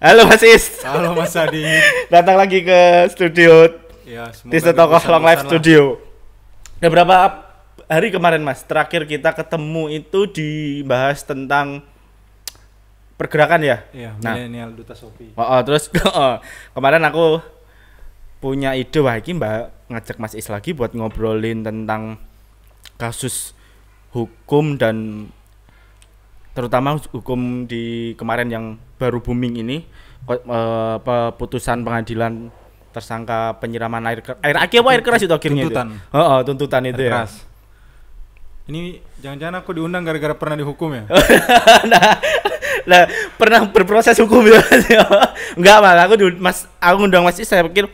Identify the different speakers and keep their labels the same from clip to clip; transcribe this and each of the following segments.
Speaker 1: Halo Mas Is.
Speaker 2: Halo Mas Adi.
Speaker 1: Datang lagi ke studio
Speaker 2: Ya, semoga
Speaker 1: Tista Tokoh Long Life
Speaker 2: bosan-bosan lah.
Speaker 1: Studio. Udah berapa hari kemarin Mas? Terakhir kita ketemu itu dibahas tentang pergerakan ya?
Speaker 2: Iya,
Speaker 1: Nah.
Speaker 2: milenial duta Shopee.
Speaker 1: Terus kemarin aku punya ide wah iki Mbak ngajak Mas Is lagi buat ngobrolin tentang kasus hukum dan terutama hukum di kemarin yang baru booming ini, putusan pengadilan tersangka penyiraman air aki apa air keras itu akhirnya
Speaker 2: Tuntutan.
Speaker 1: itu. Tuntutan itu
Speaker 2: Air
Speaker 1: ya.
Speaker 2: keras. Ini jangan-jangan aku diundang gara-gara pernah dihukum ya?
Speaker 1: Nah, pernah berproses hukum ya? Enggak malah aku ngundang Mas Is, saya pikir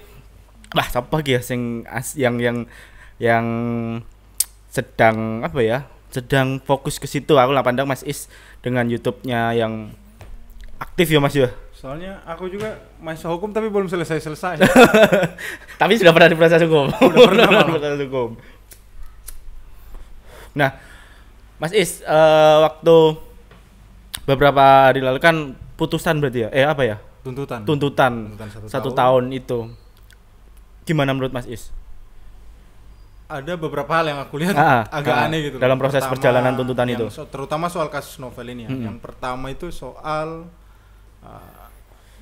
Speaker 1: wah siapa ya yang sedang apa ya? Sedang fokus ke situ. Aku lah pandang Mas Is dengan YouTube-nya yang aktif ya Mas ya.
Speaker 2: Soalnya aku juga mahasiswa hukum tapi belum selesai.
Speaker 1: Tapi sudah pernah diproses hukum.
Speaker 2: Udah pernah malah.
Speaker 1: diproses hukum. Nah, Mas Is, waktu beberapa hari lalu kan putusan berarti ya? Apa ya?
Speaker 2: Tuntutan
Speaker 1: satu tahun itu. Gimana menurut Mas Is?
Speaker 2: Ada beberapa hal yang aku lihat agak aneh gitu.
Speaker 1: Dalam proses perjalanan tuntutan itu.
Speaker 2: Terutama soal kasus novel ini ya. Yang pertama itu soal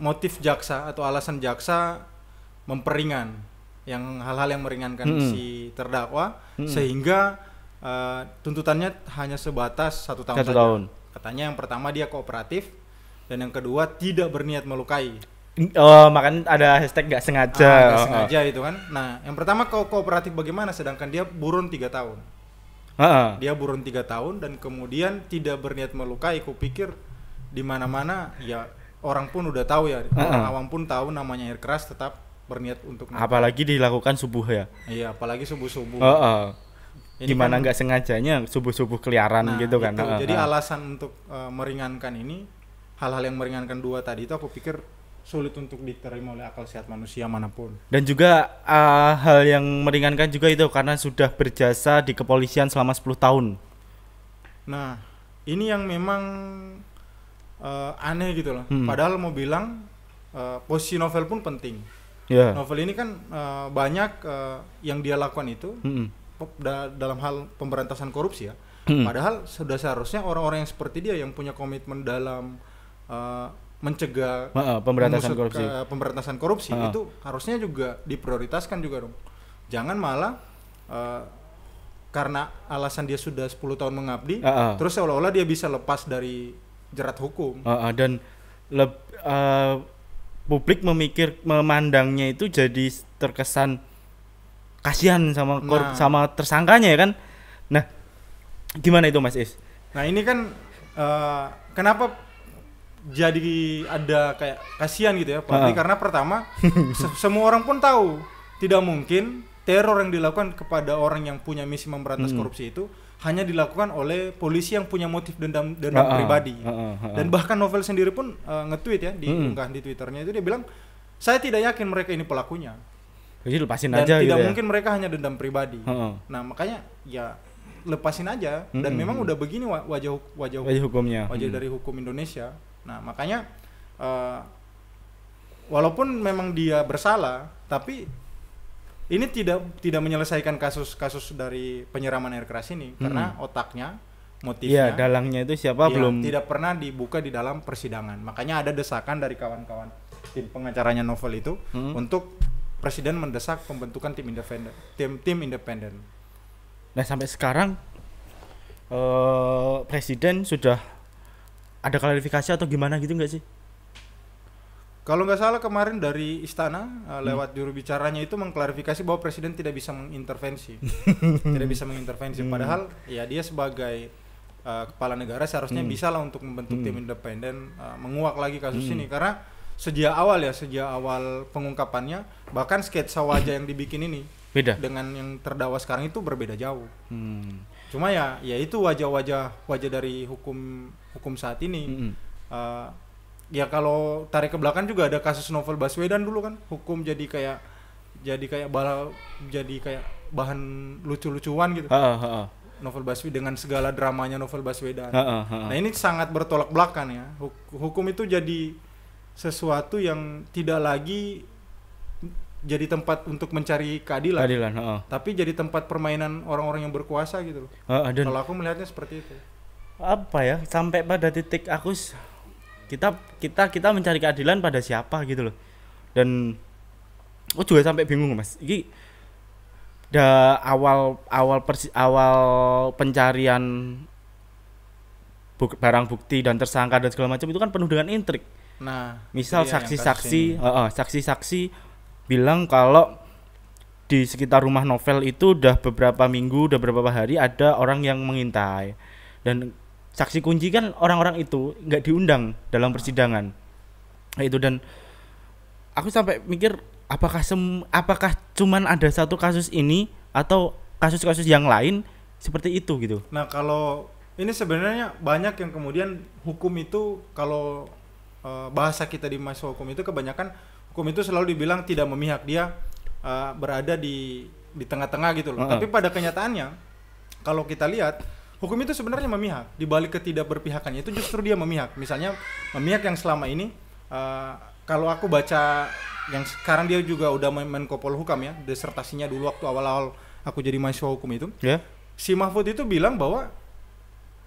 Speaker 2: motif jaksa atau alasan jaksa memperingan hal-hal yang meringankan si terdakwa sehingga tuntutannya hanya sebatas 1 tahun saja. Katanya yang pertama dia kooperatif dan yang kedua tidak berniat melukai.
Speaker 1: Makanya ada hashtag nggak sengaja.
Speaker 2: Nggak sengaja itu kan. Nah, yang pertama kooperatif bagaimana? Sedangkan dia buron 3 tahun. Dia buron 3 tahun dan kemudian tidak berniat melukai. Kupikir di mana-mana ya orang pun udah tahu ya. Orang awam pun tahu namanya air keras tetap berniat untuk melukai.
Speaker 1: Apalagi dilakukan subuh ya.
Speaker 2: Iya, apalagi subuh-subuh.
Speaker 1: Gimana nggak sengajanya subuh-subuh keliaran gitu kan.
Speaker 2: Jadi alasan untuk meringankan ini, hal-hal yang meringankan dua tadi itu aku pikir sulit untuk diterima oleh akal sehat manusia manapun.
Speaker 1: Dan juga hal yang meringankan juga itu karena sudah berjasa di kepolisian selama 10 tahun.
Speaker 2: Nah, ini yang memang aneh gitu loh. Padahal mau bilang posisi novel pun penting. Novel ini kan banyak yang dia lakukan itu dalam hal pemberantasan korupsi ya. Padahal sudah seharusnya orang-orang yang seperti dia yang punya komitmen dalam mencegah pemberantasan korupsi itu harusnya juga diprioritaskan juga dong. Jangan malah karena alasan dia sudah 10 tahun mengabdi terus seolah-olah dia bisa lepas dari jerat hukum.
Speaker 1: Dan publik memandangnya itu jadi terkesan kasihan sama tersangkanya ya kan. Nah, gimana itu Mas Is?
Speaker 2: Nah, ini kan kenapa jadi ada kayak kasihan gitu ya, karena pertama semua orang pun tahu tidak mungkin teror yang dilakukan kepada orang yang punya misi memberantas korupsi itu hanya dilakukan oleh polisi yang punya motif dendam pribadi. Dan bahkan novel sendiri pun nge-tweet ya, diunggah di Twitternya itu dia bilang saya tidak yakin mereka ini pelakunya.
Speaker 1: Jadi lepasin
Speaker 2: dan
Speaker 1: aja
Speaker 2: tidak
Speaker 1: gitu
Speaker 2: mungkin mereka hanya dendam pribadi. Nah makanya ya lepasin aja. Dan memang udah begini wajah
Speaker 1: hukumnya,
Speaker 2: wajah dari hukum Indonesia. Nah makanya walaupun memang dia bersalah, tapi ini tidak menyelesaikan kasus dari penyiraman air keras ini karena otaknya, motifnya,
Speaker 1: dalangnya itu siapa belum
Speaker 2: tidak pernah dibuka di dalam persidangan. Makanya ada desakan dari kawan-kawan tim pengacaranya novel itu untuk presiden mendesak pembentukan tim independen.
Speaker 1: Nah sampai sekarang presiden sudah ada klarifikasi atau gimana gitu nggak sih?
Speaker 2: Kalau nggak salah kemarin dari istana lewat juru bicaranya itu mengklarifikasi bahwa presiden tidak bisa mengintervensi, Padahal ya dia sebagai kepala negara seharusnya bisa lah untuk membentuk tim independen menguak lagi kasus ini karena sejak awal pengungkapannya bahkan sketsa wajah yang dibikin ini
Speaker 1: beda
Speaker 2: dengan yang terdakwa sekarang itu berbeda jauh. Cuma ya itu wajah dari hukum saat ini. Ya kalau tarik ke belakang juga ada kasus novel Baswedan dulu kan, hukum jadi kayak bahan lucu-lucuan gitu. Novel Baswedan dengan segala dramanya novel Baswedan. Nah ini sangat bertolak belakang ya. Hukum itu jadi sesuatu yang tidak lagi jadi tempat untuk mencari keadilan, tapi jadi tempat permainan orang-orang yang berkuasa gitu loh. Kalau aku melihatnya seperti itu.
Speaker 1: Apa ya, sampai pada titik kita mencari keadilan pada siapa gitu loh. Dan aku juga sampai bingung Mas. Iki awal pencarian barang bukti dan tersangka dan segala macam itu kan penuh dengan intrik.
Speaker 2: Nah,
Speaker 1: misal saksi-saksi bilang kalau di sekitar rumah novel itu udah beberapa minggu, udah beberapa hari ada orang yang mengintai. Dan saksi kunci kan orang-orang itu nggak diundang dalam persidangan. Itu, dan aku sampai mikir apakah cuman ada satu kasus ini atau kasus-kasus yang lain seperti itu gitu.
Speaker 2: Nah, kalau ini sebenarnya banyak yang kemudian hukum itu, kalau bahasa kita di mahasiswa hukum itu, kebanyakan hukum itu selalu dibilang tidak memihak, dia berada di tengah-tengah gitu loh. Tapi pada kenyataannya kalau kita lihat, hukum itu sebenarnya memihak. Di balik ketidakberpihakannya itu justru dia memihak. Misalnya memihak yang selama ini, kalau aku baca yang sekarang dia juga udah Menko Polhukam ya, disertasinya dulu waktu awal-awal aku jadi mahasiswa hukum itu, si Mahfud itu bilang bahwa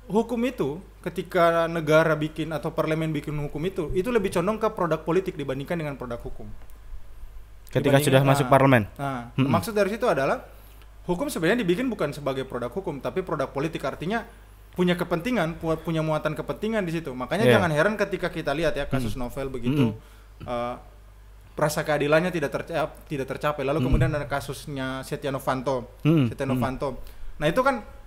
Speaker 2: hukum itu ketika negara bikin atau parlemen bikin hukum itu lebih condong ke produk politik dibandingkan dengan produk hukum.
Speaker 1: Ketika sudah masuk parlemen.
Speaker 2: Nah, maksud dari situ adalah hukum sebenarnya dibikin bukan sebagai produk hukum, tapi produk politik, artinya punya kepentingan, punya muatan kepentingan di situ. Makanya jangan heran ketika kita lihat ya kasus novel begitu, rasa keadilannya tidak tercapai. Lalu kemudian ada kasusnya Setia Novanto. Nah, itu kan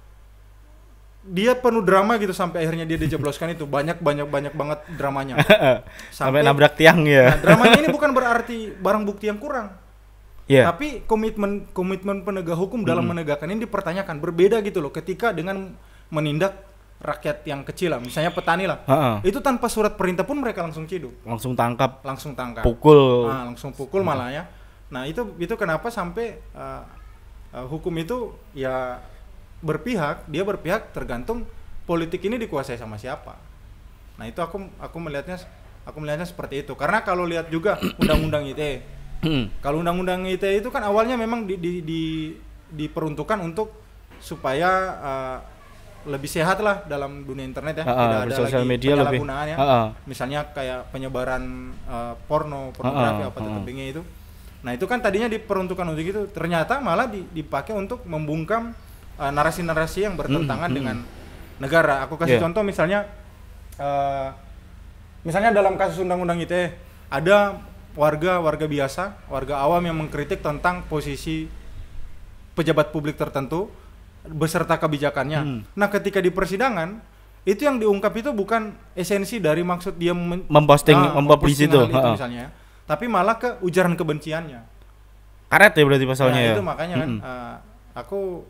Speaker 2: dia penuh drama gitu sampai akhirnya dia dijebloskan itu. Banyak banget dramanya.
Speaker 1: Sampai nabrak tiang ya.
Speaker 2: Nah, dramanya ini bukan berarti barang bukti yang kurang. Tapi komitmen penegak hukum dalam menegakkan ini dipertanyakan. Berbeda gitu loh ketika dengan menindak rakyat yang kecil lah, misalnya petani lah. Itu tanpa surat perintah pun mereka langsung ciduk. Langsung tangkap.
Speaker 1: Pukul.
Speaker 2: Langsung pukul malah ya. Nah, itu kenapa sampai hukum itu ya dia berpihak tergantung politik ini dikuasai sama siapa. Nah, itu aku melihatnya seperti itu. Karena kalau lihat juga undang-undang ITE. Kalau undang-undang ITE itu kan awalnya memang diperuntukkan untuk supaya lebih sehat lah dalam dunia internet ya, tidak ada lagi penyalahgunaan ya. Misalnya kayak penyebaran pornografi apa tetebingnya itu. Nah, itu kan tadinya diperuntukkan untuk itu, ternyata malah dipakai untuk membungkam narasi-narasi yang bertentangan dengan negara. Aku kasih contoh misalnya dalam kasus undang-undang ITE ada warga biasa, warga awam yang mengkritik tentang posisi pejabat publik tertentu beserta kebijakannya. Nah, ketika di persidangan itu yang diungkap itu bukan esensi dari maksud dia memposting itu misalnya, tapi malah ke ujaran kebenciannya.
Speaker 1: Karet ya berarti pasalnya ya.
Speaker 2: Itu makanya kan aku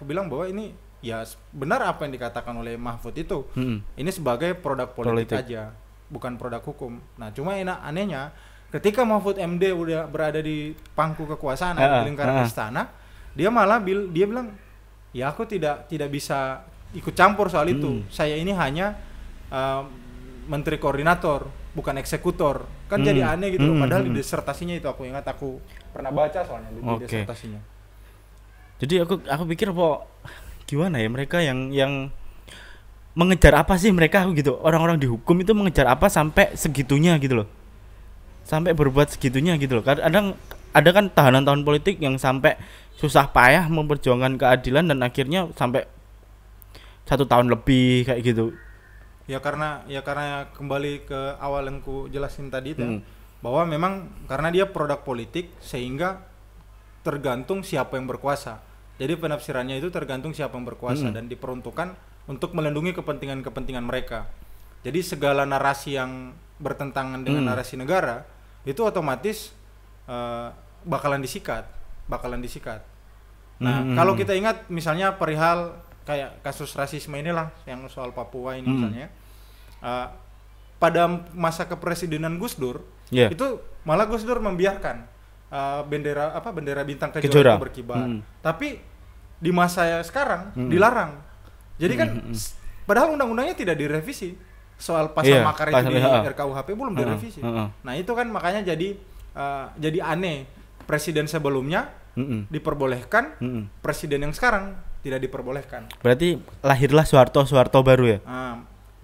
Speaker 2: bilang bahwa ini ya benar apa yang dikatakan oleh Mahfud itu. Ini sebagai produk politik aja, bukan produk hukum. Nah, cuma anehnya ketika Mahfud MD udah berada di pangku kekuasaan di lingkaran istana, dia malah dia bilang, ya aku tidak bisa ikut campur soal itu. Saya ini hanya menteri koordinator, bukan eksekutor. Kan jadi aneh gitu loh. Padahal di disertasinya itu aku ingat aku pernah baca soalnya di disertasinya.
Speaker 1: Jadi aku pikir gimana ya mereka yang mengejar apa sih mereka gitu. Orang-orang di hukum itu mengejar apa sampai segitunya gitu loh. Sampai berbuat segitunya gitu loh. Kadang ada kan tahanan politik yang sampai susah payah memperjuangkan keadilan dan akhirnya sampai 1 tahun lebih kayak gitu.
Speaker 2: Ya karena kembali ke awal yang ku jelasin tadi itu bahwa memang karena dia produk politik sehingga tergantung siapa yang berkuasa. Jadi penafsirannya itu tergantung siapa yang berkuasa dan diperuntukkan untuk melindungi kepentingan mereka. Jadi segala narasi yang bertentangan dengan narasi negara itu otomatis bakalan disikat. Nah, kalau kita ingat misalnya perihal kayak kasus rasisme inilah yang soal Papua ini misalnya, pada masa kepresidenan Gus Dur itu malah Gus Dur membiarkan bendera bintang kejora itu berkibar. Tapi di masa sekarang dilarang. Jadi kan padahal undang-undangnya tidak direvisi. soal pasal
Speaker 1: Iya,
Speaker 2: makar itu
Speaker 1: pasal-
Speaker 2: di
Speaker 1: ha.
Speaker 2: RKUHP belum
Speaker 1: Ha,
Speaker 2: direvisi.
Speaker 1: ha.
Speaker 2: Nah itu kan makanya jadi aneh, presiden sebelumnya
Speaker 1: Mm-mm.
Speaker 2: diperbolehkan,
Speaker 1: Mm-mm.
Speaker 2: presiden yang sekarang tidak diperbolehkan.
Speaker 1: Berarti lahirlah Soeharto baru ya.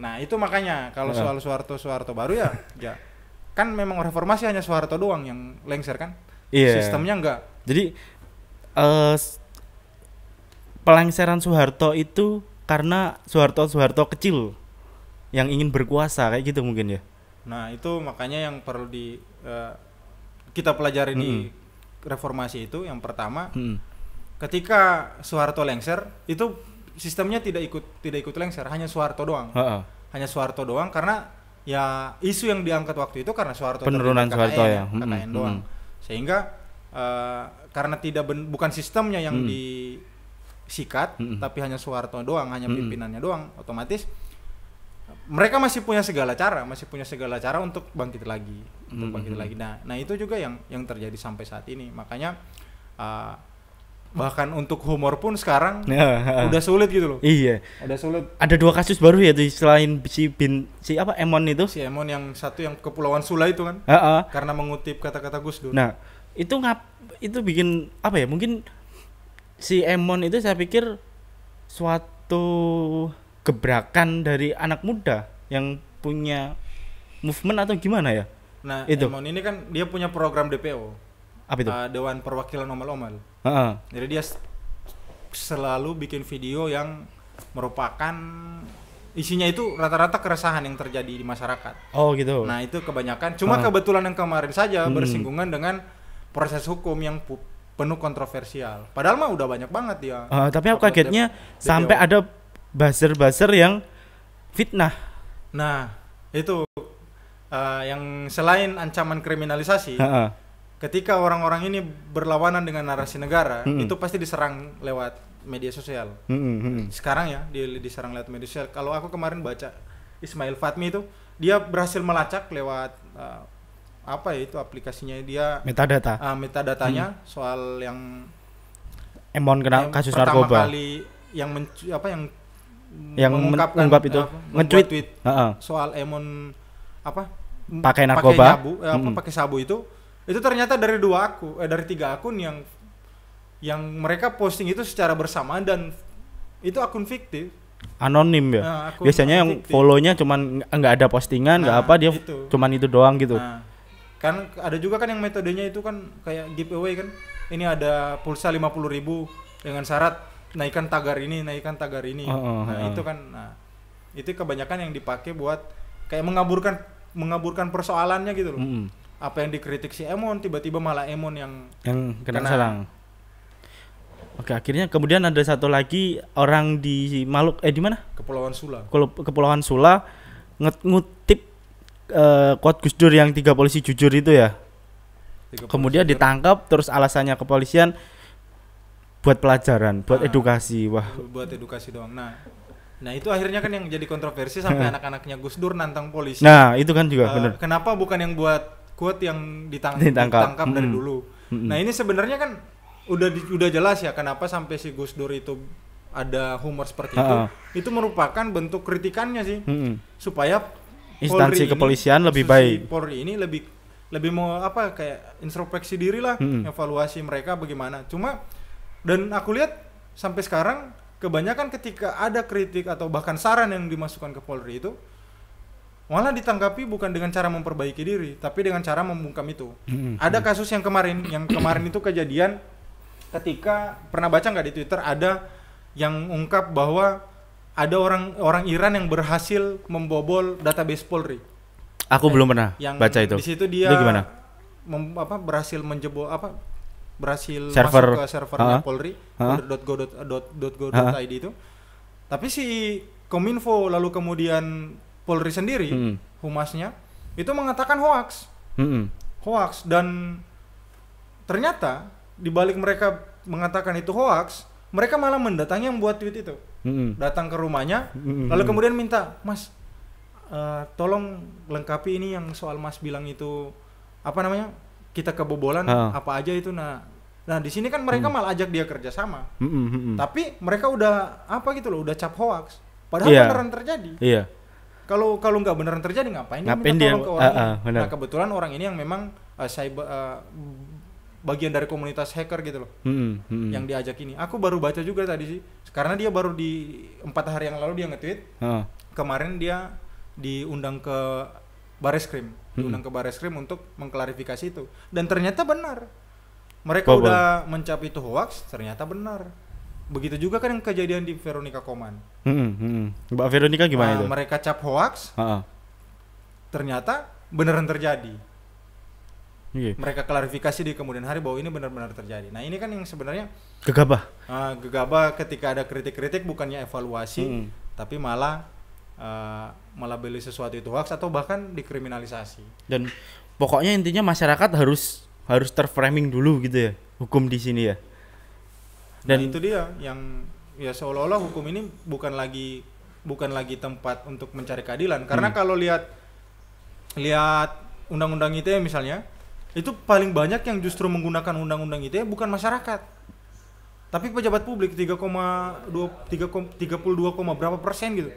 Speaker 2: Nah itu makanya kalau
Speaker 1: Ha.
Speaker 2: soal Soeharto baru ya kan memang reformasi hanya Soeharto doang yang lengser kan,
Speaker 1: Iya.
Speaker 2: sistemnya enggak.
Speaker 1: Jadi pelengseran Soeharto itu karena Soeharto kecil yang ingin berkuasa kayak gitu mungkin ya.
Speaker 2: Nah itu makanya yang perlu kita pelajari di reformasi itu. Yang pertama,
Speaker 1: Mm-mm.
Speaker 2: ketika Soeharto lengser itu sistemnya tidak ikut lengser, hanya Soeharto doang.
Speaker 1: Ha-ha.
Speaker 2: Hanya Soeharto doang karena ya isu yang diangkat waktu itu karena Soeharto
Speaker 1: Penurunan
Speaker 2: terlibat
Speaker 1: Soeharto
Speaker 2: KKN,
Speaker 1: ya.
Speaker 2: KKN doang. Sehingga karena bukan sistemnya yang disikat, tapi hanya Soeharto doang, hanya pimpinannya doang, otomatis mereka masih punya segala cara untuk bangkit lagi, Nah itu juga yang terjadi sampai saat ini. Makanya bahkan untuk humor pun sekarang udah sulit gitu loh.
Speaker 1: Iya.
Speaker 2: Udah sulit.
Speaker 1: Ada 2 kasus baru ya tuh, selain si apa Emon itu.
Speaker 2: Si Emon yang satu yang Kepulauan Sula itu kan,
Speaker 1: Ha-ha.
Speaker 2: karena mengutip kata-kata Gus Dur.
Speaker 1: Nah, itu bikin apa ya? Mungkin si Emon itu saya pikir suatu gebrakan dari anak muda yang punya movement atau gimana ya?
Speaker 2: Nah,
Speaker 1: itu.
Speaker 2: Emon ini kan dia punya program DPO,
Speaker 1: Apa itu?
Speaker 2: Dewan Perwakilan Omal-Omal.
Speaker 1: Heeh.
Speaker 2: Jadi dia selalu bikin video yang merupakan isinya itu rata-rata keresahan yang terjadi di masyarakat.
Speaker 1: Oh gitu.
Speaker 2: Nah itu kebanyakan. Cuma kebetulan yang kemarin saja bersinggungan dengan proses hukum yang penuh kontroversial. Padahal mah udah banyak banget dia.
Speaker 1: Tapi aku
Speaker 2: upload
Speaker 1: kagetnya
Speaker 2: DPO.
Speaker 1: sampai ada buzzer yang fitnah.
Speaker 2: Nah itu yang selain ancaman kriminalisasi,
Speaker 1: Heeh.
Speaker 2: ketika orang-orang ini berlawanan dengan narasi negara, itu pasti diserang lewat media sosial. Sekarang ya diserang lewat media sosial. Kalau aku kemarin baca Ismail Fatmi itu, dia berhasil melacak lewat apa ya itu aplikasinya dia
Speaker 1: Metadata.
Speaker 2: metadatanya soal yang
Speaker 1: Emon kena kasus
Speaker 2: pertama
Speaker 1: narkoba.
Speaker 2: kali yang
Speaker 1: Yang
Speaker 2: mengungkapkan
Speaker 1: mengungkap itu,
Speaker 2: membuat
Speaker 1: nge-tweet.
Speaker 2: tweet
Speaker 1: Heeh.
Speaker 2: soal Emon
Speaker 1: Pakai narkoba.
Speaker 2: pakai sabu itu ternyata dari 3 akun yang mereka posting itu secara bersamaan dan itu akun fiktif.
Speaker 1: Anonim ya.
Speaker 2: Nah,
Speaker 1: Biasanya yang
Speaker 2: fiktif.
Speaker 1: follow-nya cuman nggak ada postingan, nggak
Speaker 2: Nah,
Speaker 1: apa, dia
Speaker 2: itu.
Speaker 1: cuman itu doang gitu.
Speaker 2: Nah, kan ada juga kan yang metodenya itu kan kayak giveaway kan. Ini ada pulsa 50.000 dengan syarat naikkan tagar ini. Itu kan itu kebanyakan yang dipakai buat kayak mengaburkan persoalannya gitu loh. Apa yang dikritik si Emon tiba-tiba malah Emon yang
Speaker 1: kena
Speaker 2: kena.
Speaker 1: serang. Oke, akhirnya kemudian ada satu lagi orang di di mana?
Speaker 2: Kepulauan Sula.
Speaker 1: Kepulauan Sula ngutip quote Gus Dur yang 3 polisi jujur itu ya. Kemudian ditangkap, terus alasannya kepolisian buat pelajaran, buat edukasi. Wah,
Speaker 2: buat edukasi doang. Nah itu akhirnya kan yang jadi kontroversi sampai anak-anaknya Gus Dur nantang polisi.
Speaker 1: nah itu kan juga bener.
Speaker 2: Kenapa bukan yang buat quote yang
Speaker 1: Ditangkap.
Speaker 2: ditangkap dari dulu. Nah ini sebenarnya kan udah jelas ya kenapa sampai si Gus Dur itu ada humor seperti itu. Itu merupakan bentuk kritikannya sih, supaya
Speaker 1: Instansi kepolisian lebih baik.
Speaker 2: Polri ini lebih mau kayak introspeksi diri lah, evaluasi mereka bagaimana. Dan aku lihat sampai sekarang kebanyakan ketika ada kritik atau bahkan saran yang dimasukkan ke Polri itu malah ditanggapi bukan dengan cara memperbaiki diri, tapi dengan cara membungkam itu. Ada kasus yang kemarin itu kejadian ketika pernah baca nggak di Twitter, ada yang ungkap bahwa ada orang Iran yang berhasil membobol database Polri.
Speaker 1: Aku belum pernah baca itu.
Speaker 2: Di situ dia
Speaker 1: gimana?
Speaker 2: Berhasil menjebol berhasil
Speaker 1: Server.
Speaker 2: masuk ke servernya Polri, polri.go.id itu. Tapi si Kominfo lalu kemudian Polri sendiri, humasnya itu mengatakan hoax. Hoax, dan ternyata di balik mereka mengatakan itu hoax, mereka malah mendatangi yang buat tweet itu. Datang ke rumahnya, lalu kemudian minta, "Mas, tolong lengkapi ini yang soal Mas bilang itu kita kebobolan apa aja itu." Nah di sini kan mereka malah ajak dia kerjasama. Tapi mereka udah udah cap hoax, padahal beneran terjadi.
Speaker 1: Iya.
Speaker 2: kalau nggak beneran terjadi ngapain dia
Speaker 1: Ngapain
Speaker 2: minta
Speaker 1: dia?
Speaker 2: tolong ke orang ini?
Speaker 1: Benar.
Speaker 2: Nah kebetulan orang ini yang memang bagian dari komunitas hacker gitu loh, yang diajak ini. Aku baru baca juga tadi sih, karena dia baru di 4 hari yang lalu dia nge-tweet. Kemarin dia diundang ke Bareskrim, untuk mengklarifikasi itu. Dan ternyata benar. Mereka udah mencap itu hoax, ternyata benar. Begitu juga kan yang kejadian di Veronica Koman.
Speaker 1: Mbak Veronica gimana itu?
Speaker 2: Mereka cap hoax, ternyata beneran terjadi. Mereka klarifikasi di kemudian hari bahwa ini benar-benar terjadi. Nah ini kan yang sebenarnya gegabah ketika ada kritik-kritik bukannya evaluasi, tapi malah beli sesuatu itu hoax atau bahkan dikriminalisasi.
Speaker 1: Dan pokoknya intinya masyarakat harus terframing dulu gitu ya, hukum di sini ya. Dan
Speaker 2: itu dia yang ya seolah-olah hukum ini bukan lagi tempat untuk mencari keadilan, karena kalau lihat undang-undang ITE misalnya, itu paling banyak yang justru menggunakan undang-undang ITE bukan masyarakat, tapi pejabat publik 32, berapa persen gitu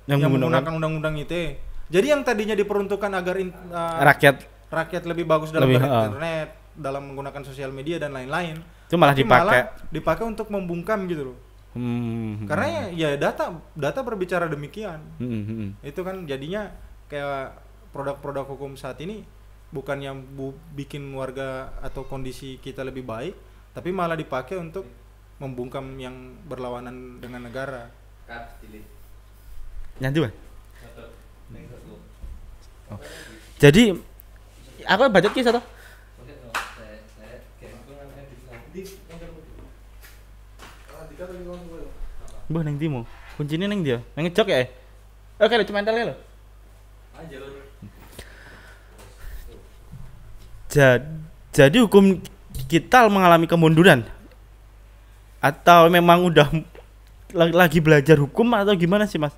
Speaker 2: yang menggunakan undang-undang ITE. Jadi yang tadinya diperuntukkan agar rakyat lebih bagus dalam internet, dalam menggunakan sosial media dan lain-lain,
Speaker 1: itu malah
Speaker 2: dipakai untuk membungkam gitu loh. Karena ya data berbicara demikian. Itu kan jadinya kayak produk-produk hukum saat ini bukannya bikin warga atau kondisi kita lebih baik, tapi malah dipakai untuk membungkam yang berlawanan dengan negara.
Speaker 1: Nanti jadi aku baca kisah toh. Mbah neng timo. Kuncinya neng dia. Neng ngejok ya? Oke, cuma entelnya lo. Jadi hukum kita mengalami kemunduran atau memang udah lagi belajar hukum atau gimana sih Mas?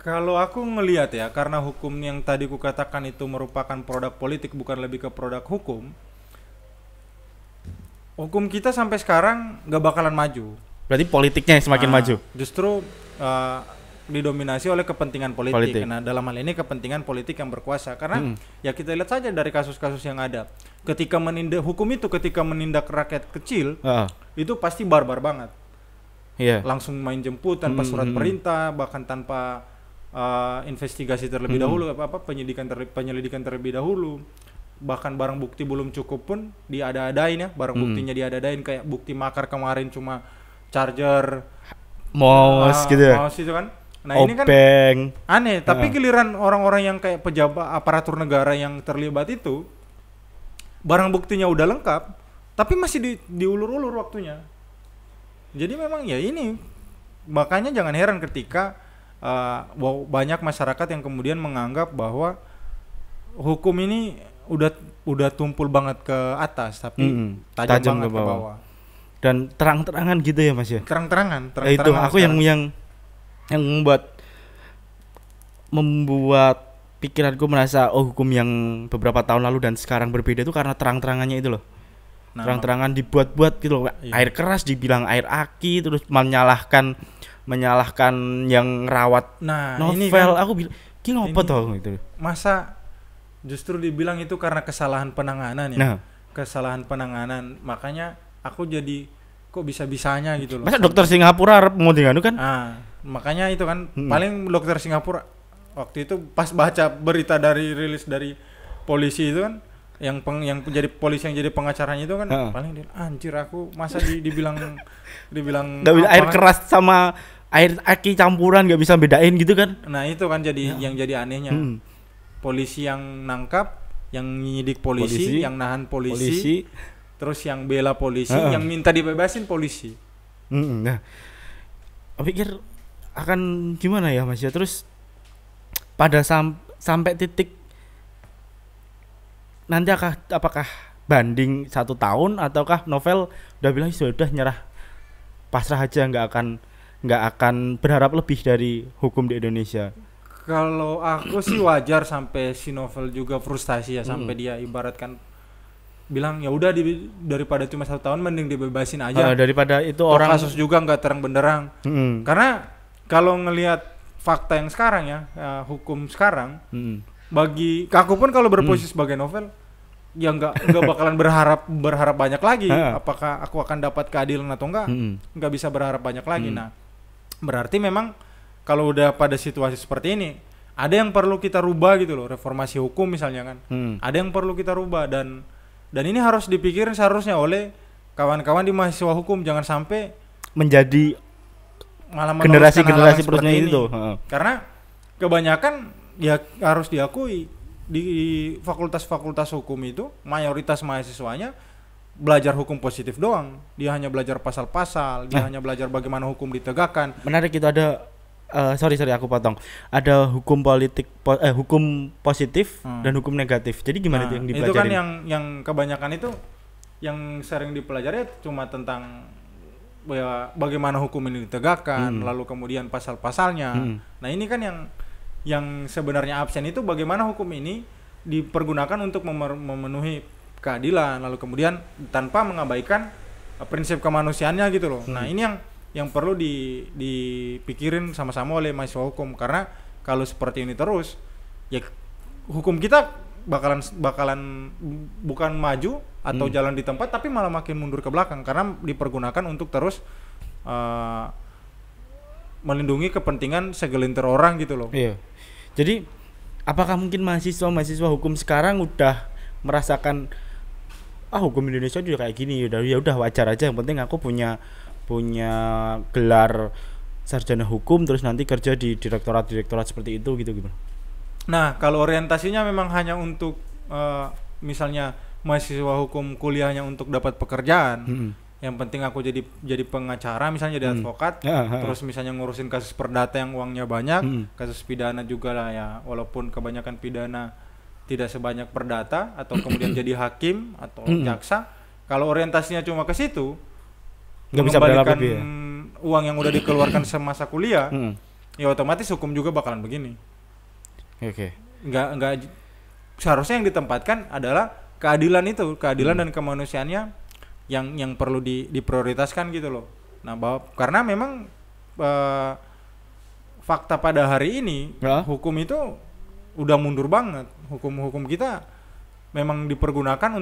Speaker 2: Kalau aku ngelihat ya, karena hukum yang tadi kukatakan itu merupakan produk politik bukan lebih ke produk hukum kita sampai sekarang nggak bakalan maju.
Speaker 1: Berarti politiknya yang semakin maju.
Speaker 2: Justru didominasi oleh kepentingan politik. Nah, dalam hal ini kepentingan politik yang berkuasa. Karena ya kita lihat saja dari kasus-kasus yang ada. Ketika menindak rakyat kecil, itu pasti barbar banget. Langsung main jemput tanpa surat perintah, bahkan tanpa investigasi terlebih dahulu, penyelidikan terlebih dahulu. Bahkan barang bukti belum cukup pun diada-adain ya, barang buktinya diada-adain, kayak bukti makar kemarin cuma charger,
Speaker 1: mouse gitu ya.
Speaker 2: Mouse itu kan. Nah, ini kan aneh, tapi giliran orang-orang yang kayak pejabat aparatur negara yang terlibat itu, barang buktinya udah lengkap, tapi masih diulur-ulur waktunya. Jadi memang ya ini, makanya jangan heran ketika banyak masyarakat yang kemudian menganggap bahwa hukum ini udah tumpul banget ke atas, tapi tajam banget ke bawah.
Speaker 1: Dan terang-terangan gitu ya Mas ya.
Speaker 2: Terang-terangan
Speaker 1: itu aku sekarang. yang membuat pikiranku merasa hukum yang beberapa tahun lalu dan sekarang berbeda itu karena terang-terangannya itu loh. Terang-terangan dibuat-buat gitu loh. Air keras dibilang air aki, terus menyalahkan yang rawat novel. Ini kan, aku bilang ki ngopo toh gitu.
Speaker 2: Masa justru dibilang itu karena kesalahan penanganan ya. Kesalahan penanganan, makanya aku jadi kok bisa-bisanya gitu loh.
Speaker 1: Masa dokter Singapura mau dengan kan?
Speaker 2: Makanya itu kan paling dokter Singapura waktu itu pas baca berita rilis dari polisi itu kan, yang jadi polisi yang jadi pengacaranya itu kan, paling dia anjir aku masa dibilang
Speaker 1: air keras sama air aki campuran nggak bisa bedain gitu kan.
Speaker 2: Nah itu kan jadi yang jadi anehnya. Polisi yang nangkap, yang nyidik polisi, yang nahan polisi. Terus yang bela polisi, yang minta dibebasin polisi. Nah,
Speaker 1: pikir akan gimana ya Mas ya. Terus pada sampai titik nanti apakah banding 1 tahun ataukah novel udah bilang sudah nyerah, pasrah aja, nggak akan berharap lebih dari hukum di Indonesia.
Speaker 2: Kalau aku sih wajar sampai si novel juga frustasi ya, sampai dia ibaratkan bilang ya udah daripada cuma 1 tahun mending dibebasin aja,
Speaker 1: daripada itu orang
Speaker 2: kasus juga nggak terang benderang. Karena kalau ngelihat fakta yang sekarang ya, hukum sekarang,
Speaker 1: Mm.
Speaker 2: bagi aku pun kalau berposisi sebagai novel, ya nggak bakalan berharap banyak lagi. Apakah aku akan dapat keadilan atau enggak? Nggak bisa berharap banyak lagi. Nah, berarti memang kalau udah pada situasi seperti ini, ada yang perlu kita rubah gitu loh, reformasi hukum misalnya kan. Ada yang perlu kita rubah dan ini harus dipikirin seharusnya oleh kawan-kawan di mahasiswa hukum, jangan sampai
Speaker 1: menjadi
Speaker 2: malah
Speaker 1: generasi terusnya itu.
Speaker 2: Karena kebanyakan ya harus diakui di fakultas-fakultas hukum itu mayoritas mahasiswanya belajar hukum positif doang. Dia hanya belajar pasal-pasal, dia hanya belajar bagaimana hukum ditegakkan.
Speaker 1: Menarik itu ada sorry aku potong. Ada hukum politik hukum positif dan hukum negatif. Jadi gimana itu yang dipelajari?
Speaker 2: Itu kan yang kebanyakan itu yang sering dipelajari cuma tentang ya, bagaimana hukum ini ditegakkan, lalu kemudian pasal-pasalnya. Nah, ini kan yang sebenarnya absen itu bagaimana hukum ini dipergunakan untuk memenuhi keadilan, lalu kemudian tanpa mengabaikan prinsip kemanusiaannya gitu loh. Nah, ini yang perlu dipikirin sama-sama oleh mahasiswa hukum, karena kalau seperti ini terus ya hukum kita bakalan bukan maju atau jalan di tempat, tapi malah makin mundur ke belakang karena dipergunakan untuk terus melindungi kepentingan segelintir orang gitu loh.
Speaker 1: Iya. Jadi apakah mungkin mahasiswa hukum sekarang udah merasakan hukum Indonesia juga kayak gini, ya udah wajar aja, yang penting aku punya gelar sarjana hukum terus nanti kerja di direktorat seperti itu gitu gimana?
Speaker 2: Nah, kalau orientasinya memang hanya untuk misalnya mahasiswa hukum kuliahnya untuk dapat pekerjaan, yang penting aku jadi pengacara misalnya, jadi advokat, terus misalnya ngurusin kasus perdata yang uangnya banyak, kasus pidana juga lah ya, walaupun kebanyakan pidana tidak sebanyak perdata, atau kemudian jadi hakim atau jaksa. Kalau orientasinya cuma ke situ, mengembalikan uang yang udah dikeluarkan semasa kuliah, ya otomatis hukum juga bakalan begini.
Speaker 1: Oke.
Speaker 2: Nggak seharusnya yang ditempatkan adalah keadilan dan kemanusiaannya yang perlu diprioritaskan gitu loh. Nah, karena memang fakta pada hari ini hukum itu udah mundur banget. Hukum kita memang dipergunakan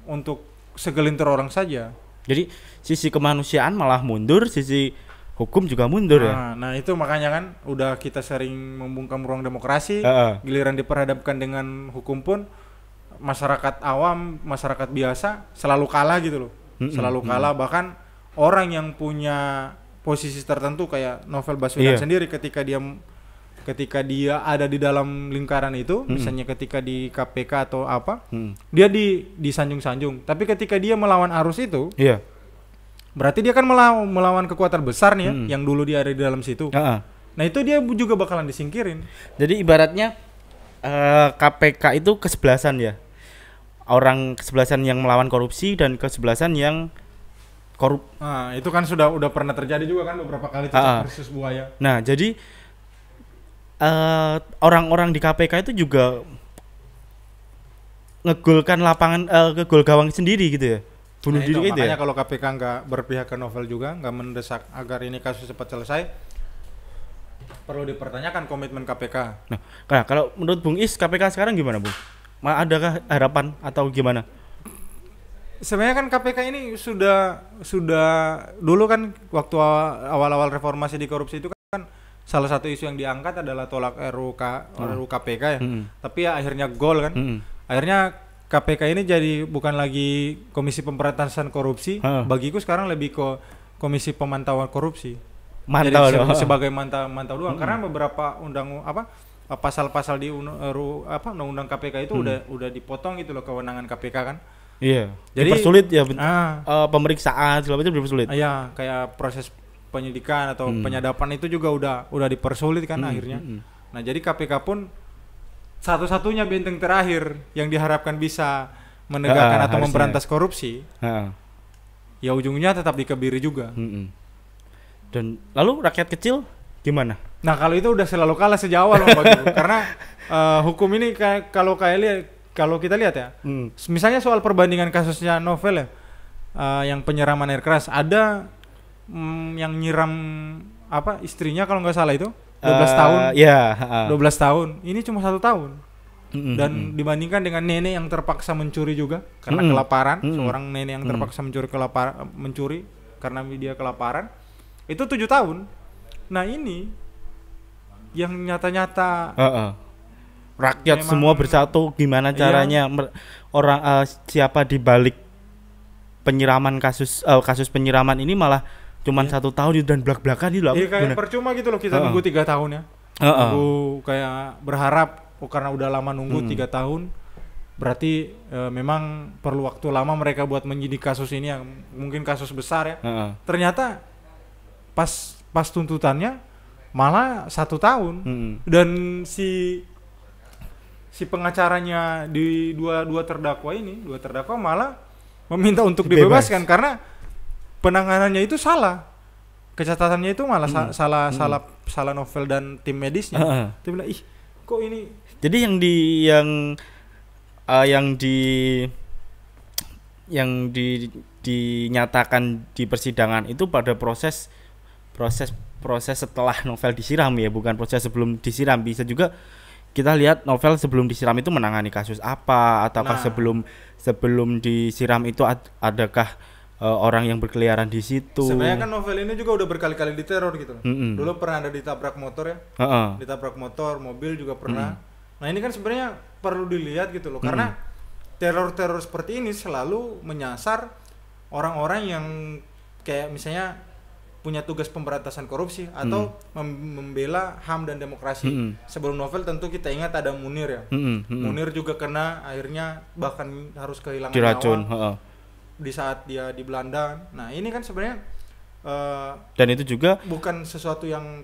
Speaker 2: untuk segelintir orang saja.
Speaker 1: Jadi sisi kemanusiaan malah mundur, sisi hukum juga mundur ya.
Speaker 2: Nah itu makanya kan udah kita sering membungkam ruang demokrasi, giliran diperhadapkan dengan hukum pun masyarakat awam, masyarakat biasa selalu kalah gitu loh. Selalu kalah, bahkan orang yang punya posisi tertentu kayak Novel Baswedan sendiri ketika dia ada di dalam lingkaran itu, misalnya ketika di KPK atau apa, dia disanjung-sanjung. Tapi ketika dia melawan arus itu, berarti dia kan melawan kekuatan besar nih ya, yang dulu dia ada di dalam situ. Nah itu dia juga bakalan disingkirin.
Speaker 1: Jadi ibaratnya KPK itu kesebelasan ya, orang kesebelasan yang melawan korupsi dan kesebelasan yang korup.
Speaker 2: Nah itu kan udah pernah terjadi juga kan beberapa kali kasus buaya.
Speaker 1: Nah jadi orang-orang di KPK itu juga ngegolkan lapangan ke gol gawang sendiri gitu ya, bunuh diri itu.
Speaker 2: Makanya kalau KPK nggak berpihak ke Novel juga, nggak mendesak agar ini kasus cepat selesai, perlu dipertanyakan komitmen KPK. Nah
Speaker 1: kalau menurut Bung Is, KPK sekarang gimana Bung? Adakah harapan atau gimana?
Speaker 2: Sebenarnya kan KPK ini sudah dulu kan waktu awal-awal reformasi di korupsi itu kan salah satu isu yang diangkat adalah tolak RUU KPK ya. Tapi ya akhirnya gol kan. Akhirnya KPK ini jadi bukan lagi Komisi Pemberantasan Korupsi. Bagiku sekarang lebih ke Komisi Pemantauan Korupsi. Jadi sebagai mantau doang. Karena beberapa pasal-pasal di undang-undang KPK itu udah dipotong gitu loh kewenangan KPK kan.
Speaker 1: Iya. Jadi dipersulit ya pemeriksaan segala macam dipersulit.
Speaker 2: Iya, kayak proses penyidikan atau penyadapan itu juga udah dipersulit kan akhirnya. Nah, jadi KPK pun satu-satunya benteng terakhir yang diharapkan bisa menegakkan atau memberantas korupsi. Ya ujungnya tetap dikebiri juga.
Speaker 1: Dan lalu rakyat kecil gimana?
Speaker 2: Nah, kalau itu udah selalu kalah sejak awal karena hukum ini kalau kita lihat ya, misalnya soal perbandingan kasusnya Novel ya, yang penyiraman air keras, ada yang nyiram istrinya kalau nggak salah itu 12 tahun.
Speaker 1: Ya.
Speaker 2: 12 tahun. Ini cuma 1 tahun.
Speaker 1: Mm-mm,
Speaker 2: Dan dibandingkan dengan nenek yang terpaksa mencuri juga karena kelaparan, seorang nenek yang terpaksa mencuri karena dia kelaparan, itu 7 tahun. Nah ini yang nyata-nyata
Speaker 1: rakyat
Speaker 2: memang,
Speaker 1: semua bersatu, gimana caranya orang siapa di balik penyiraman kasus penyiraman ini malah cuman 1 tahun dan belak-belakan itu loh.
Speaker 2: Iya kayak percuma gitu loh kita nunggu 3 tahun ya. Nunggu kayak berharap karena udah lama nunggu 3 tahun, berarti memang perlu waktu lama mereka buat menyidik kasus ini yang mungkin kasus besar ya. Ternyata pas tuntutannya malah 1 tahun. Dan si pengacaranya di dua terdakwa malah meminta untuk dibebaskan karena penanganannya itu salah. Kecatatannya itu malah salah novel dan tim medisnya. Dia bilang, "Ih, kok ini?"
Speaker 1: Jadi yang dinyatakan di persidangan itu pada proses setelah novel disiram ya, bukan proses sebelum disiram. Bisa juga kita lihat novel sebelum disiram itu menangani kasus apa, ataukah sebelum disiram itu adakah orang yang berkeliaran di situ.
Speaker 2: Sebenarnya kan novel ini juga udah berkali-kali diteror gitu loh. Dulu pernah ada ditabrak motor ya. Ditabrak motor, mobil juga pernah. Nah, ini kan sebenarnya perlu dilihat gitu loh, karena teror-teror seperti ini selalu menyasar orang-orang yang kayak misalnya punya tugas pemberantasan korupsi atau membela HAM dan demokrasi. Sebelum novel tentu kita ingat ada Munir ya. Munir juga kena, akhirnya bahkan harus kehilangan
Speaker 1: diracun
Speaker 2: nyawa di saat dia di Belanda. Nah ini kan sebenarnya
Speaker 1: dan itu juga
Speaker 2: bukan sesuatu yang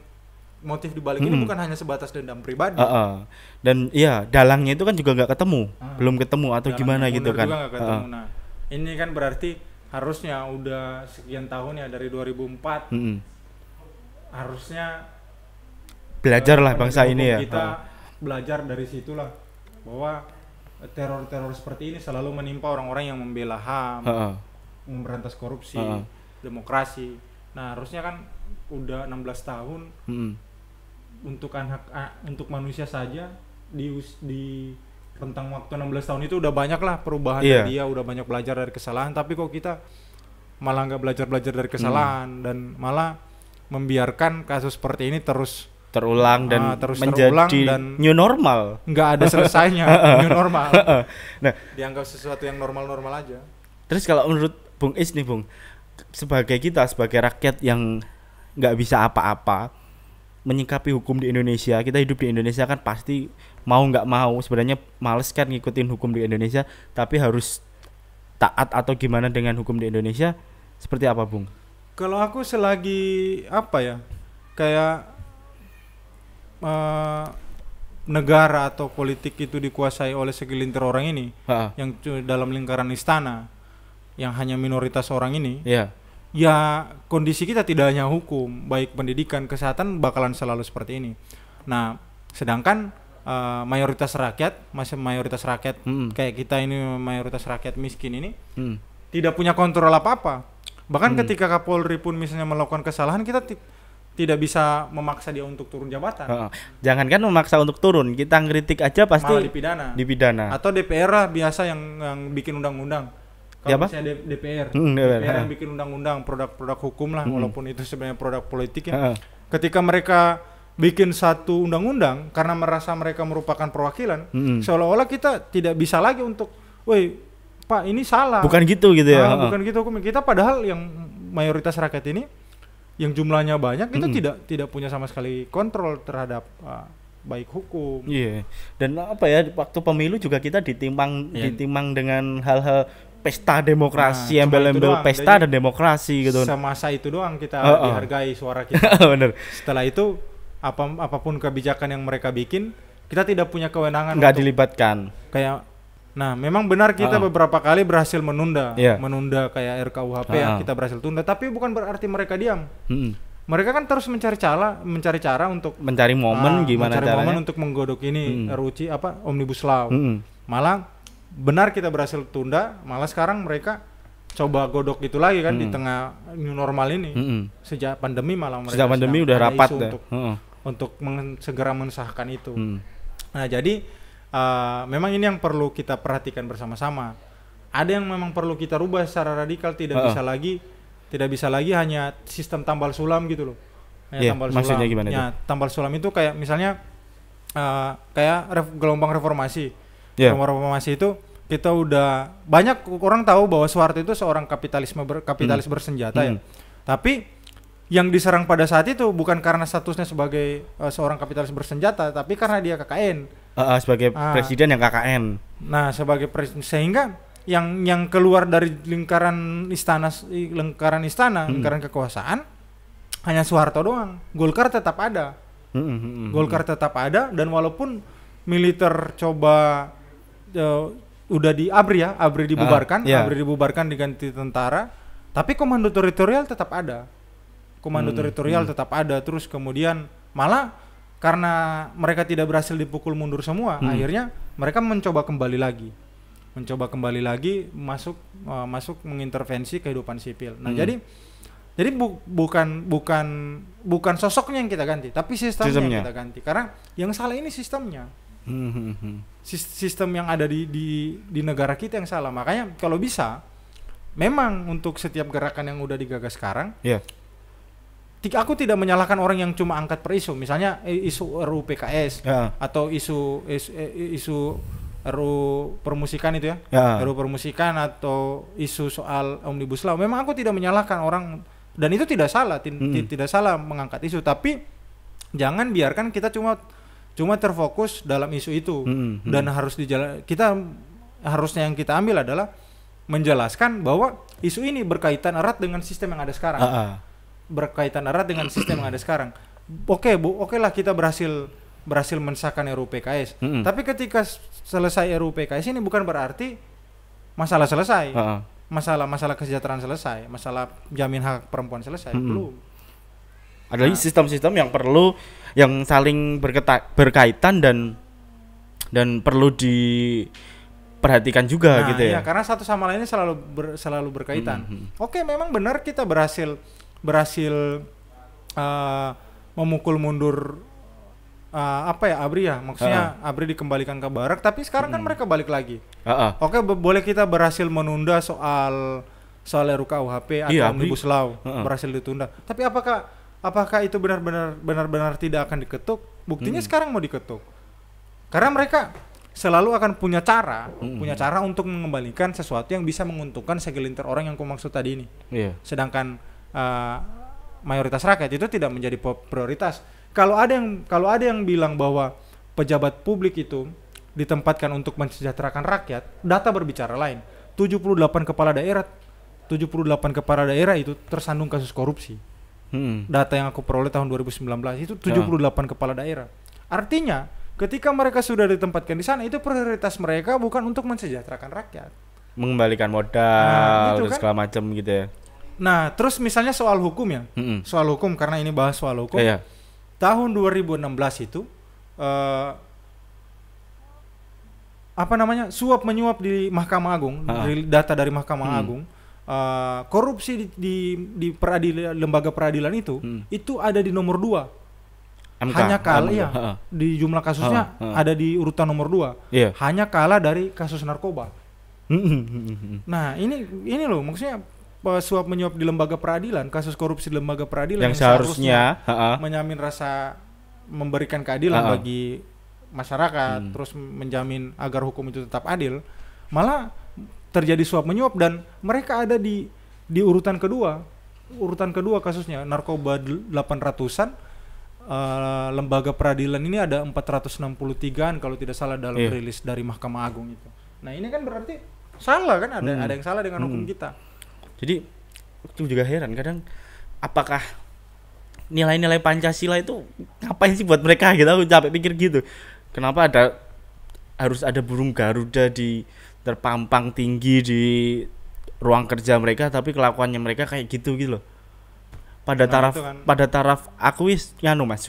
Speaker 2: motif dibalik ini bukan hanya sebatas dendam pribadi.
Speaker 1: Dan iya dalangnya itu kan juga nggak ketemu, belum ketemu atau gimana gitu kan.
Speaker 2: Juga ketemu. Nah ini kan berarti harusnya udah sekian tahun ya dari 2004 harusnya
Speaker 1: belajarlah bangsa ini ya.
Speaker 2: Kita belajar dari situlah bahwa teror-teror seperti ini selalu menimpa orang-orang yang membela HAM, memberantas korupsi, demokrasi. Nah harusnya kan udah 16 tahun untuk manusia saja di rentang waktu 16 tahun itu udah banyak lah perubahan dari dia, udah banyak belajar dari kesalahan, tapi kok kita malah nggak belajar dari kesalahan dan malah membiarkan kasus seperti ini terus
Speaker 1: terulang dan
Speaker 2: terus
Speaker 1: menjadi
Speaker 2: dan
Speaker 1: new normal,
Speaker 2: nggak ada selesainya. New normal. Nah dianggap sesuatu yang normal aja.
Speaker 1: Terus kalau menurut Bung Is nih Bung, sebagai rakyat yang nggak bisa apa-apa menyikapi hukum di Indonesia, kita hidup di Indonesia kan pasti mau nggak mau sebenarnya males kan ngikutin hukum di Indonesia, tapi harus taat atau gimana dengan hukum di Indonesia, seperti apa Bung?
Speaker 2: Kalau aku selagi apa ya kayak negara atau politik itu dikuasai oleh segelintir orang ini yang dalam lingkaran istana yang hanya minoritas orang ini, ya kondisi kita tidak hanya hukum, baik pendidikan, kesehatan bakalan selalu seperti ini. Nah sedangkan mayoritas rakyat kayak kita ini, mayoritas rakyat miskin ini tidak punya kontrol apa-apa. Bahkan ketika Kapolri pun misalnya melakukan kesalahan, kita tidak bisa memaksa dia untuk turun jabatan.
Speaker 1: Jangankan memaksa untuk turun, kita ngeritik aja pasti
Speaker 2: malah dipidana. Atau DPR lah biasa yang bikin undang-undang. Kalau misalnya DPR yang bikin undang-undang, produk-produk hukum lah, walaupun itu sebenarnya produk politik ya. Ketika mereka bikin satu undang-undang karena merasa mereka merupakan perwakilan, seolah-olah kita tidak bisa lagi untuk, woi Pak ini salah.
Speaker 1: Bukan gitu ya.
Speaker 2: Bukan gitu hukum. Kita padahal yang mayoritas rakyat ini yang jumlahnya banyak itu tidak punya sama sekali kontrol terhadap baik hukum.
Speaker 1: Dan apa ya, waktu pemilu juga kita ditimang dengan hal-hal pesta demokrasi, embel-embel pesta dan demokrasi gitu.
Speaker 2: Semasa itu doang kita dihargai suara kita.
Speaker 1: Bener.
Speaker 2: Setelah itu apapun kebijakan yang mereka bikin, kita tidak punya kewenangan,
Speaker 1: nggak dilibatkan.
Speaker 2: Nah, memang benar kita beberapa kali berhasil menunda kayak RKUHP ya, kita berhasil tunda, tapi bukan berarti mereka diam. Mereka kan terus mencari cara untuk
Speaker 1: mencari momen gimana caranya
Speaker 2: momen untuk menggodok ini RUU Omnibus Law. Malah benar kita berhasil tunda, malah sekarang mereka coba godok itu lagi kan di tengah new normal ini. Sejak pandemi malah mereka
Speaker 1: udah rapat
Speaker 2: untuk untuk segera mensahkan itu.
Speaker 1: Hmm.
Speaker 2: Nah, jadi memang ini yang perlu kita perhatikan bersama-sama. Ada yang memang perlu kita rubah secara radikal, tidak bisa lagi hanya sistem tambal sulam gitu loh.
Speaker 1: Tambal maksudnya sulam. Gimana itu?
Speaker 2: Tambal sulam itu kayak misalnya kayak gelombang reformasi. Gelombang reformasi itu kita udah banyak orang tahu bahwa Soeharto itu seorang kapitalis bersenjata ya. Tapi yang diserang pada saat itu bukan karena statusnya sebagai seorang kapitalis bersenjata, tapi karena dia KKN.
Speaker 1: Sebagai presiden yang KKN.
Speaker 2: Nah, sebagai presiden, sehingga yang keluar dari lingkaran istana, lingkaran kekuasaan hanya Soeharto doang. Golkar tetap ada. Golkar tetap ada, dan walaupun militer coba udah di ABRI dibubarkan, ABRI dibubarkan diganti tentara, tapi komando teritorial tetap ada. Tetap ada. Terus kemudian malah karena mereka tidak berhasil dipukul mundur semua, akhirnya mereka mencoba kembali lagi masuk mengintervensi kehidupan sipil. Nah, jadi bukan sosoknya yang kita ganti, tapi sistemnya yang kita ganti. Karena yang salah ini sistemnya. Sistem yang ada di negara kita yang salah. Makanya kalau bisa, memang untuk setiap gerakan yang udah digagas sekarang, aku tidak menyalahkan orang yang cuma angkat per isu, misalnya isu RUU PKS atau isu RUU permusikan itu ya, RUU permusikan atau isu soal Omnibus Law. Memang aku tidak menyalahkan orang, dan itu tidak salah, tidak salah mengangkat isu, tapi jangan biarkan kita cuma terfokus dalam isu itu. Dan kita harusnya yang kita ambil adalah menjelaskan bahwa isu ini berkaitan erat dengan sistem yang ada sekarang. Oke lah, kita berhasil mensahkan RUU PKS. Tapi ketika selesai RUU PKS ini bukan berarti masalah selesai. Masalah kesejahteraan selesai, masalah jamin hak perempuan selesai. Belum.
Speaker 1: Ada sistem-sistem yang perlu, yang saling berkaitan dan perlu diperhatikan juga gitu ya.
Speaker 2: Iya, karena satu sama lainnya selalu berkaitan. Oke, memang benar kita berhasil memukul mundur ABRI ya, maksudnya ABRI dikembalikan ke barak, tapi sekarang kan mereka balik lagi. Oke, boleh kita berhasil menunda soal RUKUHP atau Omnibus Law, berhasil ditunda. Tapi apakah itu benar-benar tidak akan diketuk? Buktinya sekarang mau diketuk. Karena mereka selalu akan punya cara untuk mengembalikan sesuatu yang bisa menguntungkan segelintir orang yang aku maksud tadi ini. Sedangkan mayoritas rakyat itu tidak menjadi prioritas. Kalau ada yang bilang bahwa pejabat publik itu ditempatkan untuk mensejahterakan rakyat, data berbicara lain. 78 kepala daerah itu tersandung kasus korupsi. Data yang aku peroleh tahun 2019 itu 78 kepala daerah. Artinya, ketika mereka sudah ditempatkan di sana, itu prioritas mereka bukan untuk mensejahterakan rakyat,
Speaker 1: mengembalikan modal dan segala macam gitu ya.
Speaker 2: Nah, terus misalnya soal hukum ya. Soal hukum, karena ini bahas soal hukum. Tahun 2016 itu suap menyuap di Mahkamah Agung, data dari Mahkamah Agung, korupsi di lembaga peradilan itu ada di nomor 2. Hanya kalah di jumlah kasusnya ada di urutan nomor 2. Hanya kalah dari kasus narkoba. Nah, ini loh maksudnya, suap menyuap di lembaga peradilan, kasus korupsi di lembaga peradilan yang seharusnya menjamin rasa memberikan keadilan bagi masyarakat, terus menjamin agar hukum itu tetap adil, malah terjadi suap menyuap dan mereka ada di urutan kedua kasusnya, narkoba 800-an, lembaga peradilan ini ada 463-an kalau tidak salah dalam rilis dari Mahkamah Agung itu. Nah, ini kan berarti salah kan, ada yang salah dengan hukum kita.
Speaker 1: Jadi aku juga heran kadang, apakah nilai-nilai Pancasila itu ngapain sih buat mereka gitu? Aku capek pikir gitu. Kenapa harus ada burung Garuda terpampang tinggi di ruang kerja mereka, tapi kelakuannya mereka kayak gitu loh. Pada taraf aku Mas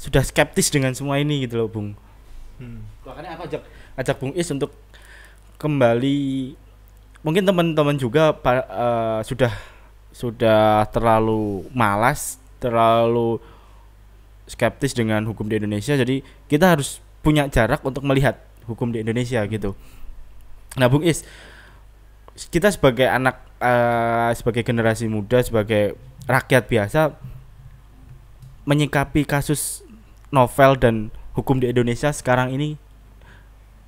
Speaker 1: sudah skeptis dengan semua ini gitu loh, Bung. Makanya aku ajak Bung Is untuk kembali. Mungkin teman-teman juga sudah terlalu malas terlalu skeptis dengan hukum di Indonesia, jadi kita harus punya jarak untuk melihat hukum di Indonesia gitu. Nah, Bung Is, kita sebagai anak, sebagai generasi muda, sebagai rakyat biasa, menyikapi kasus novel dan hukum di Indonesia sekarang ini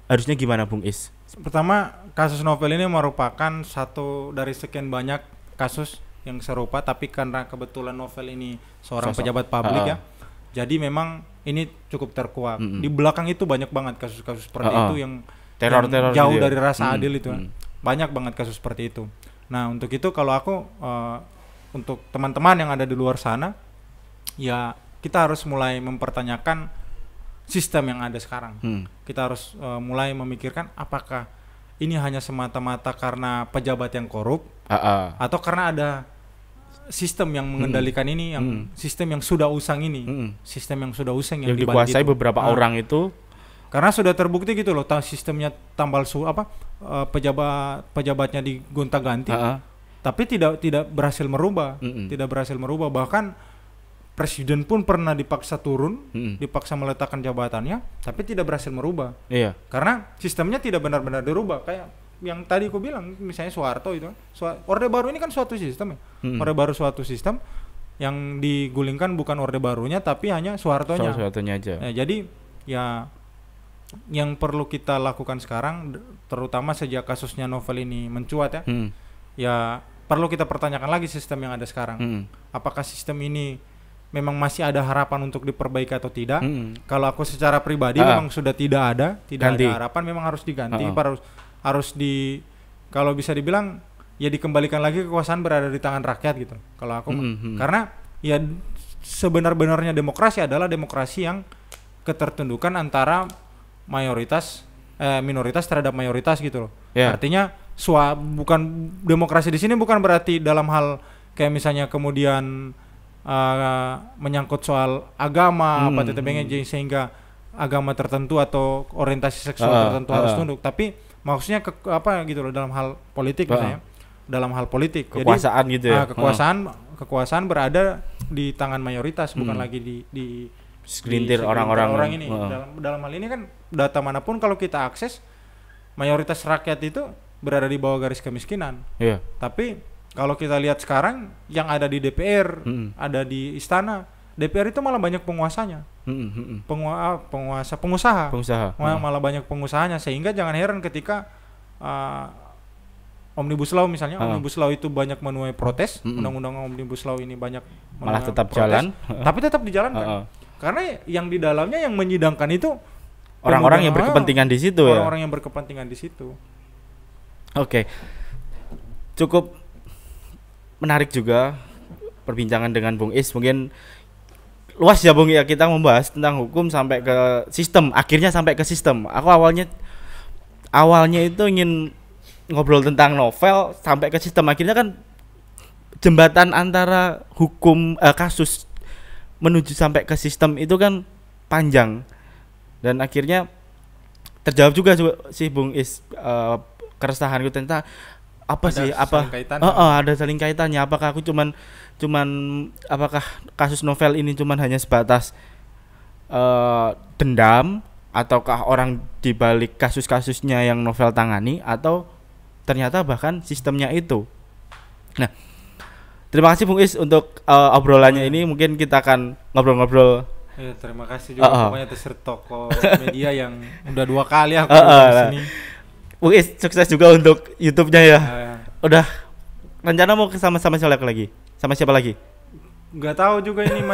Speaker 1: harusnya gimana, Bung Is?
Speaker 2: Pertama, kasus novel ini merupakan satu dari sekian banyak kasus yang serupa, tapi karena kebetulan novel ini seorang pejabat publik ya, jadi memang ini cukup terkuak. Di belakang itu banyak banget kasus-kasus seperti itu yang
Speaker 1: teror
Speaker 2: jauh
Speaker 1: gitu ya?
Speaker 2: dari rasa adil itu. Banyak banget kasus seperti itu. Nah, untuk itu kalau aku untuk teman-teman yang ada di luar sana, ya kita harus mulai mempertanyakan sistem yang ada sekarang. Kita harus mulai memikirkan apakah ini hanya semata-mata karena pejabat yang korup atau karena ada sistem yang mengendalikan ini, yang sistem yang sudah usang ini, sistem yang sudah usang yang
Speaker 1: dikuasai beberapa orang itu,
Speaker 2: karena sudah terbukti gitu loh, sistemnya pejabatnya digonta-ganti, tapi tidak berhasil merubah, tidak berhasil merubah. Bahkan presiden pun pernah dipaksa turun, dipaksa meletakkan jabatannya, tapi tidak berhasil merubah.
Speaker 1: Iya.
Speaker 2: Karena sistemnya tidak benar-benar dirubah. Kayak yang tadi aku bilang, misalnya Soeharto itu, Orde Baru ini kan suatu sistem ya. Orde Baru suatu sistem yang digulingkan bukan Orde Barunya, tapi hanya Soehartonya.
Speaker 1: Soehartonya aja.
Speaker 2: Nah, jadi ya yang perlu kita lakukan sekarang, terutama sejak kasusnya novel ini mencuat ya, ya perlu kita pertanyakan lagi sistem yang ada sekarang. Apakah sistem ini memang masih ada harapan untuk diperbaiki atau tidak? Kalau aku secara pribadi memang sudah tidak ada harapan, memang harus diganti, harus kalau bisa dibilang ya dikembalikan lagi kekuasaan berada di tangan rakyat gitu. Kalau aku karena ya sebenar-benarnya demokrasi adalah demokrasi yang ketertundukan antara minoritas terhadap mayoritas gitu loh. Artinya bukan demokrasi di sini bukan berarti dalam hal kayak misalnya kemudian menyangkut soal agama sehingga agama tertentu atau orientasi seksual tertentu harus tunduk, tapi maksudnya gitu loh, dalam hal politik misalnya, dalam hal politik
Speaker 1: kekuasaan. Jadi, gitu ya,
Speaker 2: kekuasaan berada di tangan mayoritas, bukan lagi di
Speaker 1: segelintir orang-orang
Speaker 2: ini. Dalam hal ini kan data manapun kalau kita akses, mayoritas rakyat itu berada di bawah garis kemiskinan. Tapi kalau kita lihat sekarang yang ada di DPR, ada di istana, DPR itu malah banyak penguasanya. Pengusaha. Malah banyak pengusahanya, sehingga jangan heran ketika Omnibus Law misalnya, Omnibus Law itu banyak menuai protes, undang-undang Omnibus Law ini banyak
Speaker 1: malah tetap protes, jalan,
Speaker 2: tapi tetap dijalankan. Karena yang di dalamnya yang menyidangkan itu
Speaker 1: orang-orang yang berkepentingan di situ,
Speaker 2: orang-orang yang berkepentingan di situ.
Speaker 1: Oke. Cukup menarik juga perbincangan dengan Bung Is. Mungkin luas ya Bung ya, kita membahas tentang hukum sampai ke sistem, akhirnya sampai ke sistem. Aku awalnya itu ingin ngobrol tentang novel sampai ke sistem, akhirnya kan jembatan antara hukum kasus menuju sampai ke sistem itu kan panjang, dan akhirnya terjawab juga si Bung Is keresahanku tentang ada saling kaitannya. Apakah aku cuman apakah kasus novel ini cuman hanya sebatas dendam, ataukah orang di balik kasus-kasusnya yang novel tangani, atau ternyata bahkan sistemnya itu. Nah, terima kasih Bung Is untuk obrolannya ini. Mungkin kita akan ngobrol-ngobrol.
Speaker 2: Ya, terima kasih juga pokoknya Tesir Toko Media yang udah 2 kali aku di sini.
Speaker 1: Bung Is sukses juga untuk YouTube-nya ya. Udah rencana mau sama-sama siapa lagi? Sama siapa lagi?
Speaker 2: Nggak tahu juga, ini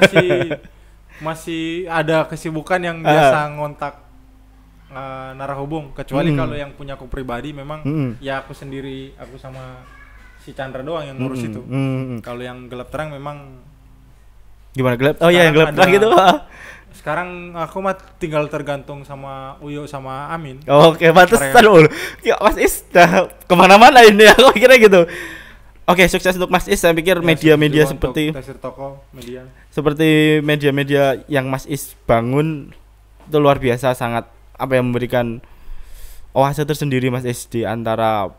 Speaker 2: masih ada kesibukan yang biasa ngontak narahubung, kecuali kalau yang punya aku pribadi memang ya aku sendiri, aku sama si Chandra doang yang ngurus itu. Kalau yang gelap terang memang
Speaker 1: gimana gelap? Oh iya, yang gelap terang gitu.
Speaker 2: Sekarang aku mah tinggal tergantung sama Uyo sama Amin.
Speaker 1: Oke, pantesan ul. Ya Mas Is dah kemana-mana ini, aku kira gitu. Oke, sukses untuk Mas Is. Saya pikir media-media seperti
Speaker 2: Tesir Toko Media,
Speaker 1: seperti media-media yang Mas Is bangun itu luar biasa, sangat memberikan oase tersendiri Mas Is di antara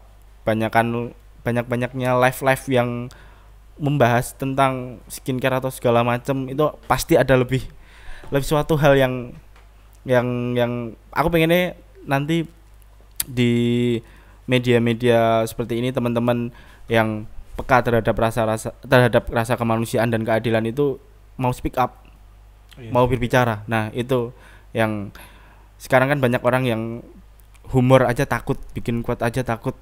Speaker 1: banyaknya live yang membahas tentang skincare atau segala macam itu pasti ada lebih suatu hal yang aku pengennya nanti di media-media seperti ini teman-teman yang peka terhadap rasa kemanusiaan dan keadilan itu mau speak up, mau berbicara. Nah, itu yang sekarang kan banyak orang yang humor aja takut, bikin quote aja takut.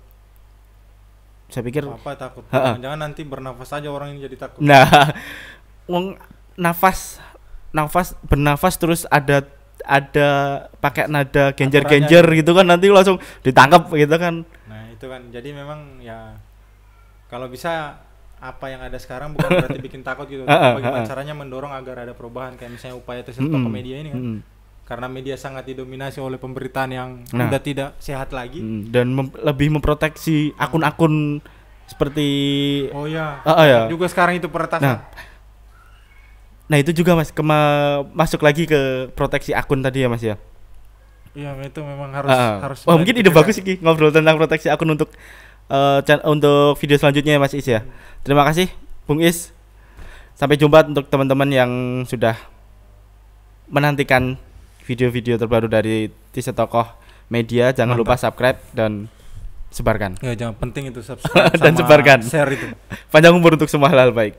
Speaker 1: Saya pikir
Speaker 2: apa takut? Jangan nanti bernafas aja orang yang jadi takut.
Speaker 1: Nah, bernafas terus ada pakai nada genjer-genjer gitu kan nanti langsung ditangkap gitu kan.
Speaker 2: Nah, itu kan. Jadi memang ya kalau bisa apa yang ada sekarang bukan berarti bikin takut gitu. Bagaimana caranya mendorong agar ada perubahan kayak misalnya upaya tersebut media ini kan. Karena media sangat didominasi oleh pemberitaan yang sudah tidak sehat lagi
Speaker 1: dan lebih memproteksi akun-akun seperti
Speaker 2: ya. Juga sekarang itu peretasan.
Speaker 1: Nah itu juga Mas masuk lagi ke proteksi akun tadi ya Mas ya.
Speaker 2: Iya, itu memang harus
Speaker 1: mungkin ide bagus sih ngobrol tentang proteksi akun untuk video selanjutnya ya Mas Is ya. Terima kasih Bung Is. Sampai jumpa untuk teman-teman yang sudah menantikan video-video terbaru dari Teaser Tokoh Media. Jangan lupa subscribe dan sebarkan.
Speaker 2: Ya, jangan penting itu subscribe
Speaker 1: dan sebarkan.
Speaker 2: Share itu.
Speaker 1: Panjang umur untuk semua hal baik.